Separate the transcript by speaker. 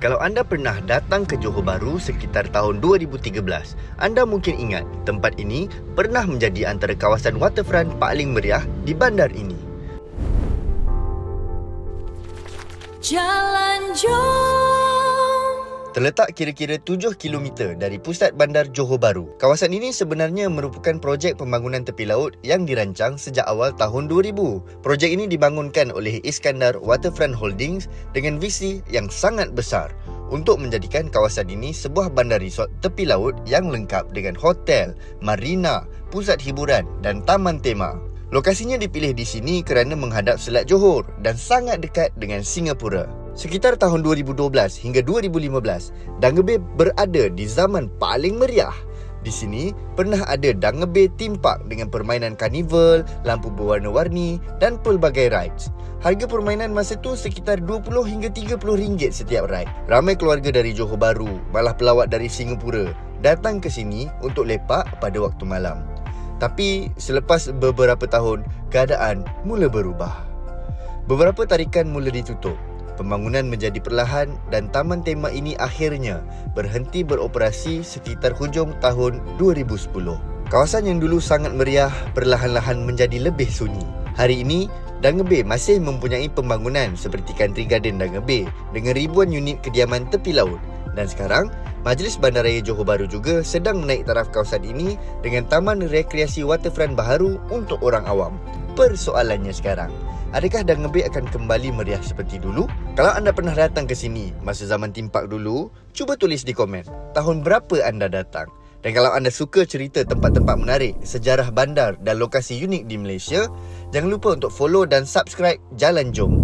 Speaker 1: Kalau anda pernah datang ke Johor Bahru sekitar tahun 2013, anda mungkin ingat tempat ini pernah menjadi antara kawasan waterfront paling meriah di bandar ini.
Speaker 2: Jalan Jom.
Speaker 1: Terletak kira-kira 7 km dari pusat bandar Johor Bahru. Kawasan ini sebenarnya merupakan projek pembangunan tepi laut yang dirancang sejak awal tahun 2000. Projek ini dibangunkan oleh Iskandar Waterfront Holdings dengan visi yang sangat besar untuk menjadikan kawasan ini sebuah bandar resort tepi laut yang lengkap dengan hotel, marina, pusat hiburan dan taman tema. Lokasinya dipilih di sini kerana menghadap Selat Johor dan sangat dekat dengan Singapura. Sekitar tahun 2012 hingga 2015, Dangebe berada di zaman paling meriah. Di sini pernah ada Dangebe Theme Park dengan permainan karnival, lampu berwarna-warni dan pelbagai rides. Harga permainan masa tu sekitar 20 hingga 30 ringgit setiap ride. Ramai keluarga dari Johor Bahru, malah pelawat dari Singapura datang ke sini untuk lepak pada waktu malam. Tapi selepas beberapa tahun, keadaan mula berubah. Beberapa tarikan mula ditutup, pembangunan menjadi perlahan dan taman tema ini akhirnya berhenti beroperasi sekitar hujung tahun 2010. Kawasan yang dulu sangat meriah perlahan-lahan menjadi lebih sunyi. Hari ini, Dangebe masih mempunyai pembangunan seperti Country Garden Dangebe dengan ribuan unit kediaman tepi laut. Dan sekarang, Majlis Bandaraya Johor Bahru juga sedang menaik taraf kawasan ini dengan taman rekreasi waterfront baharu untuk orang awam. Persoalannya sekarang, adakah Dangebe akan kembali meriah seperti dulu? Kalau anda pernah datang ke sini masa zaman theme park dulu, cuba tulis di komen tahun berapa anda datang. Dan kalau anda suka cerita tempat-tempat menarik, sejarah bandar dan lokasi unik di Malaysia, jangan lupa untuk follow dan subscribe Jalan Jom.